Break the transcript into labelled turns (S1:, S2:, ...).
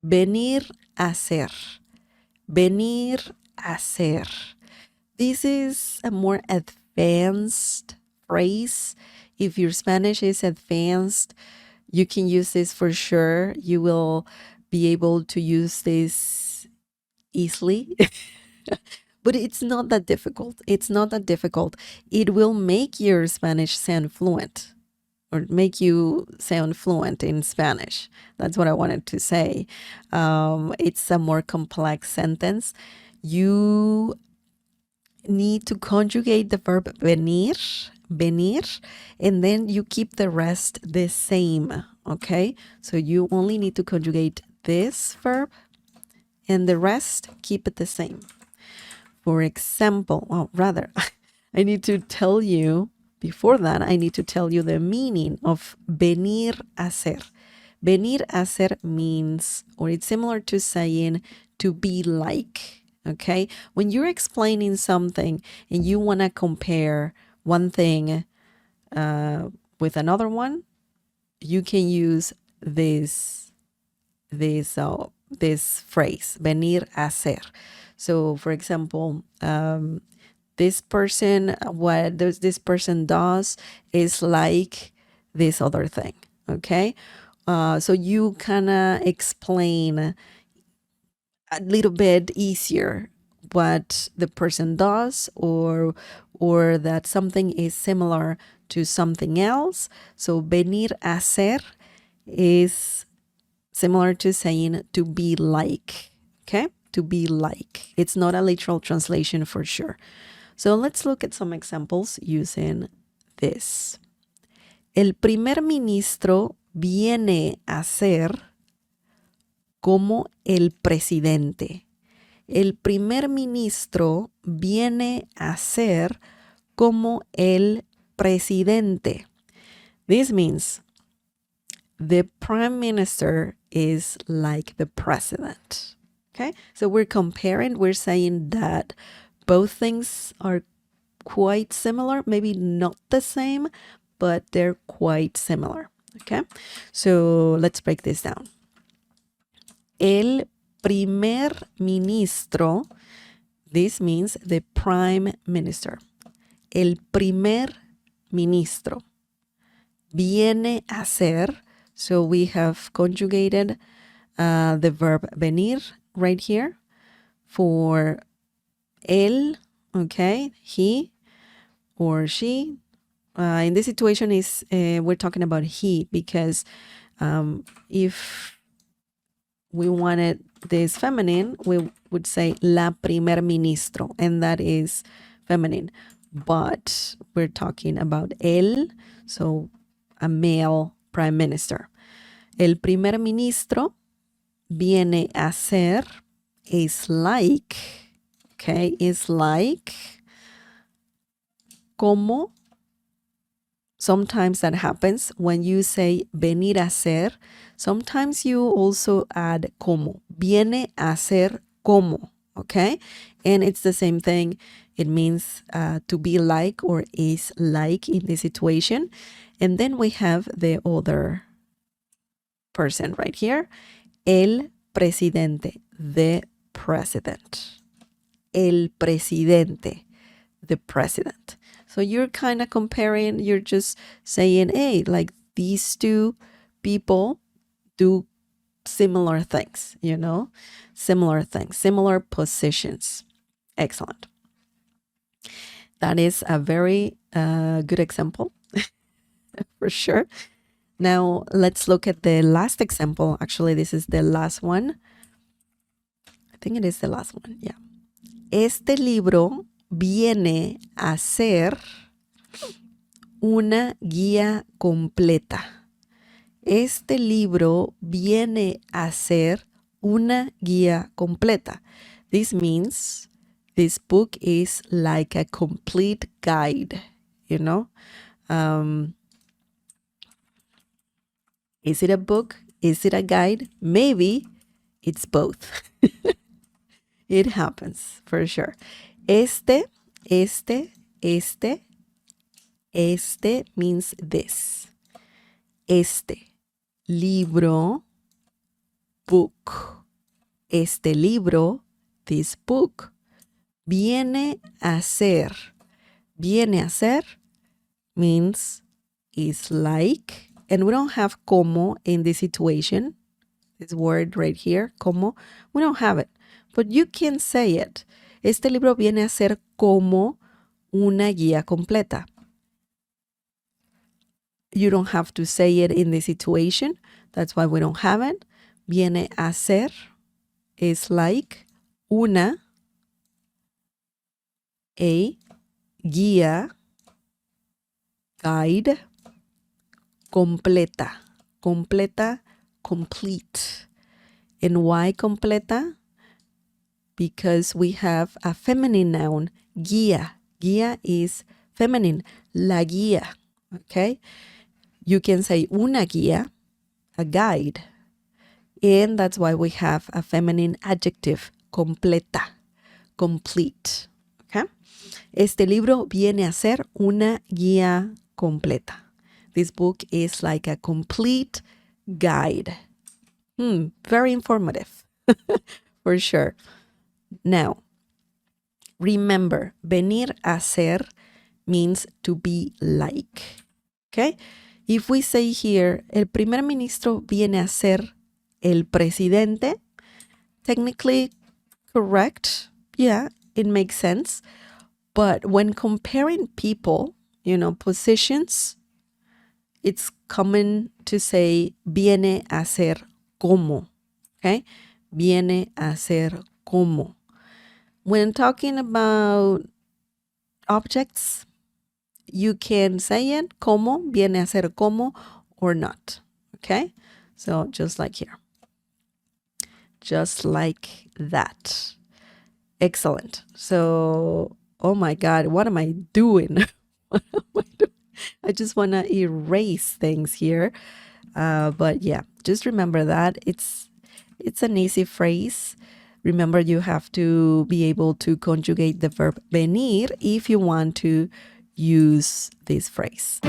S1: Venir a ser. Venir a ser. This is a more advanced phrase. If your Spanish is advanced, you can use this for sure. You will be able to use this easily. But it's not that difficult. It's not that difficult. It will make your Spanish sound fluent or make you sound fluent in Spanish. That's what I wanted to say. It's a more complex sentence. You need to conjugate the verb venir, and then you keep the rest the same, okay? So you only need to conjugate this verb, and the rest keep it the same. For example, I need to tell you, before that, I need to tell you the meaning of venir a ser. Venir a ser means, or it's similar to saying to be like, okay? When you're explaining something and you want to compare one thing with another one, you can use this phrase, venir a ser. So, for example, this person, what this person does is like this other thing, okay? So you kind of explain a little bit easier what the person does, or that something is similar to something else. So venir a ser is similar to saying to be like, okay? To be like. It's not a literal translation for sure. So let's look at some examples using this. El primer ministro viene a ser como el presidente. El primer ministro viene a ser como el presidente. This means the prime minister is like the president. Okay? So we're comparing, we're saying that both things are quite similar, maybe not the same, but they're quite similar. Okay? So let's break this down. El primer ministro, this means the prime minister. El primer ministro viene a ser, so we have conjugated the verb venir right here for él, okay, he or she. In this situation is we're talking about he, because if we wanted this feminine, we would say la primer ministro, and that is feminine. But we're talking about él, so a male prime minister. El primer ministro viene a ser is like, okay, is like, como. Sometimes that happens when you say venir a ser. Sometimes you also add como. Viene a ser como, okay? And it's the same thing. It means to be like or is like in this situation. And then we have the other person right here. El presidente, the president. El presidente, the president. So you're kind of comparing, you're just saying, hey, like these two people do similar things, you know, similar things, similar positions. Excellent. That is a very good example for sure. Now let's look at the last example. Actually, this is the last one. I think it is the last one. Yeah. Este libro viene a ser una guía completa. Este libro viene a ser una guía completa. This means this book is like a complete guide, you know? Is it a book? Is it a guide? Maybe it's both. It happens for sure. Este means this. Este libro, book. este libro, this book. Viene a ser. Viene a ser means is like, and we don't have como in this situation. This word right here, como, we don't have it. But you can say it. Este libro viene a ser como una guía completa. You don't have to say it in this situation. That's why we don't have it. Viene a ser is like una, a guía, guide, completa. Completa, complete. And why completa? Because we have a feminine noun, guía. Guía is feminine, la guía, okay? You can say una guía, a guide. And that's why we have a feminine adjective, completa, complete, okay? Este libro viene a ser una guía completa. This book is like a complete guide. Very informative, for sure. Now, remember, venir a ser means to be like, okay? If we say here, el primer ministro viene a ser el presidente, technically correct. Yeah, it makes sense. But when comparing people, positions, it's common to say viene a ser como, okay? Viene a ser como. When talking about objects, you can say it como, viene a ser como, or not, okay? So just like here. Just like that. Excellent. So, oh my God, what am I doing? I just want to erase things here. But yeah, just remember that it's an easy phrase. Remember, you have to be able to conjugate the verb venir if you want to use this phrase.